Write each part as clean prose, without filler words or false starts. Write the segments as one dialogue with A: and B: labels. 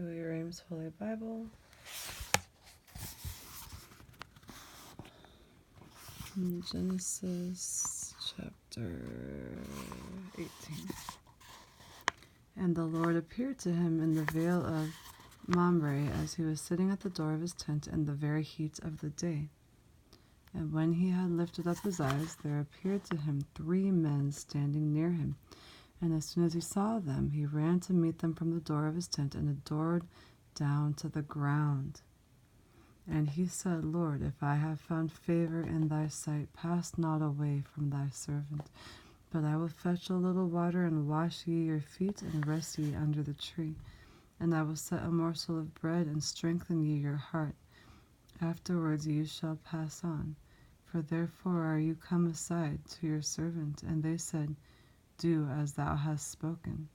A: Douay, Rheims Holy Bible. Genesis chapter 18. And the Lord appeared to him in the vale of Mamre as he was sitting at the door of his tent in the very heat of the day. And when he had lifted up his eyes, there appeared to him 3 men standing near him. And as soon as he saw them, he ran to meet them from the door of his tent and adored down to the ground. And he said, Lord, if I have found favor in thy sight, pass not away from thy servant. But I will fetch a little water and wash ye your feet and rest ye under the tree. And I will set a morsel of bread and strengthen ye your heart. Afterwards you shall pass on. For therefore are you come aside to your servant. And they said, do as thou hast spoken.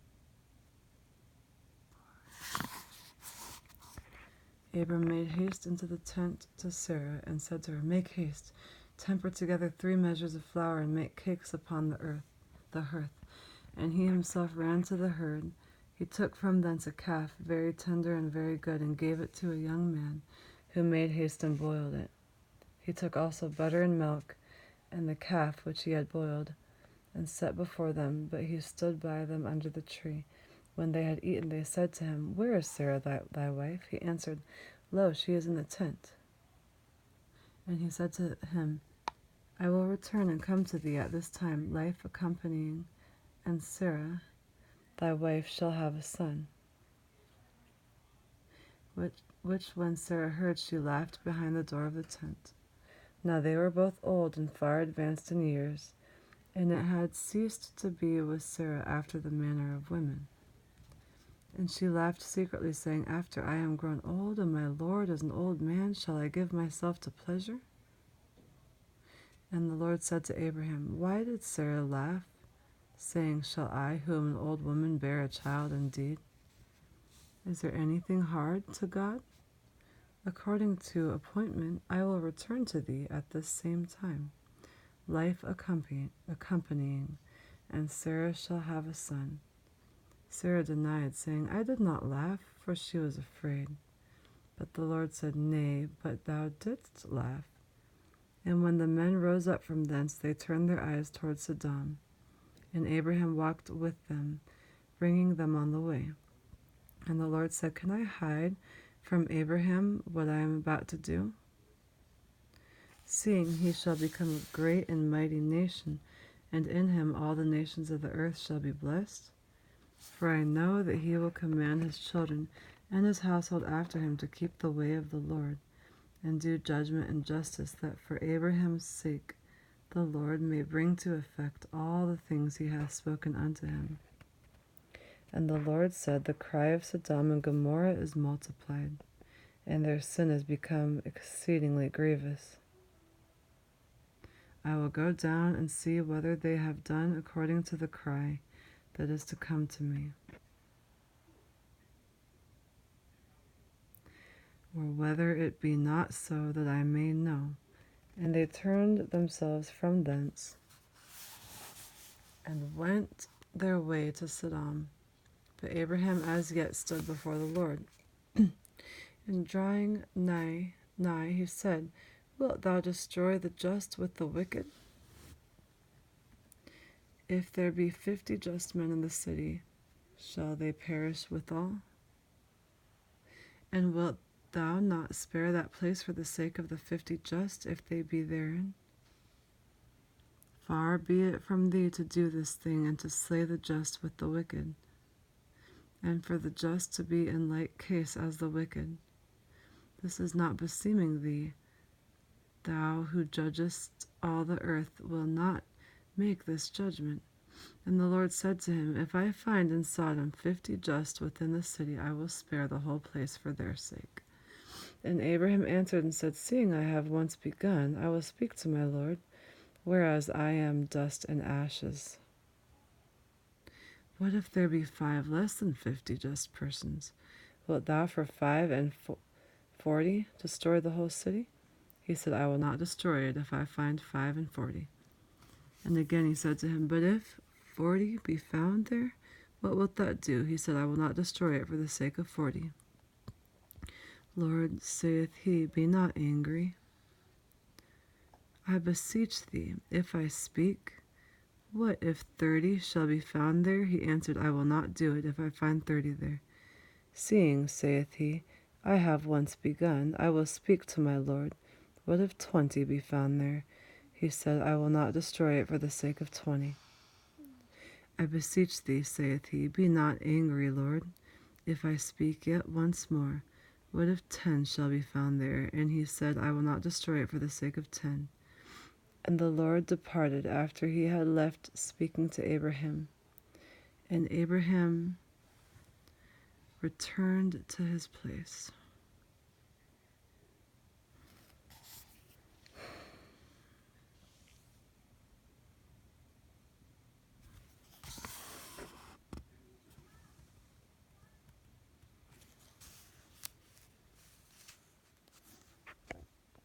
A: Abram made haste into the tent to Sarah, and said to her, make haste, temper together 3 measures of flour, and make cakes upon the hearth. And he himself ran to the herd. He took from thence a calf, very tender and very good, and gave it to a young man, who made haste and boiled it. He took also butter and milk, and the calf which he had boiled, and set before them, but he stood by them under the tree. When they had eaten, they said to him, where is Sarah thy wife? He answered, lo, she is in the tent. And he said to him, I will return and come to thee at this time, life accompanying, and Sarah thy wife shall have a son. Which when Sarah heard, she laughed behind the door of the tent. Now they were both old and far advanced in years, and it had ceased to be with Sarah after the manner of women. And she laughed secretly, saying, after I am grown old, and my Lord is an old man, shall I give myself to pleasure? And the Lord said to Abraham, why did Sarah laugh, saying, shall I, who am an old woman, bear a child indeed? Is there anything hard to God? According to appointment, I will return to thee at this same time, life accompanying, and Sarah shall have a son. Sarah denied, saying, I did not laugh, for she was afraid. But the Lord said, nay, but thou didst laugh. And when the men rose up from thence, they turned their eyes toward Sodom. And Abraham walked with them, bringing them on the way. And the Lord said, can I hide from Abraham what I am about to do? Seeing he shall become a great and mighty nation, and in him all the nations of the earth shall be blessed. For I know that he will command his children and his household after him to keep the way of the Lord, and do judgment and justice, that for Abraham's sake the Lord may bring to effect all the things he hath spoken unto him. And the Lord said, the cry of Sodom and Gomorrah is multiplied, and their sin is become exceedingly grievous. I will go down and see whether they have done according to the cry that is to come to me, or whether it be not so, that I may know. And they turned themselves from thence, and went their way to Sodom. But Abraham as yet stood before the Lord. And drawing nigh, he said, wilt thou destroy the just with the wicked? If there be 50 just men in the city, shall they perish withal? And wilt thou not spare that place for the sake of the 50 just, if they be therein? Far be it from thee to do this thing, and to slay the just with the wicked, and for the just to be in like case as the wicked. This is not beseeming thee. Thou who judgest all the earth will not make this judgment. And the Lord said to him, if I find in Sodom 50 just within the city, I will spare the whole place for their sake. And Abraham answered and said, seeing I have once begun, I will speak to my Lord, whereas I am dust and ashes. What if there be 5 less than 50 just persons? Wilt thou for 5 and 40 destroy the whole city? He said, I will not destroy it if I find 5 and 40. And again he said to him, but if 40 be found there, what wilt thou do? He said, I will not destroy it for the sake of 40. Lord, saith he, be not angry. I beseech thee, if I speak, what if 30 shall be found there? He answered, I will not do it, if I find 30 there. Seeing, saith he, I have once begun, I will speak to my Lord. What if 20 be found there? He said, I will not destroy it for the sake of 20. I beseech thee, saith he, be not angry, Lord, if I speak yet once more. What if 10 shall be found there? And he said, I will not destroy it for the sake of 10. And the Lord departed after he had left speaking to Abraham. And Abraham returned to his place.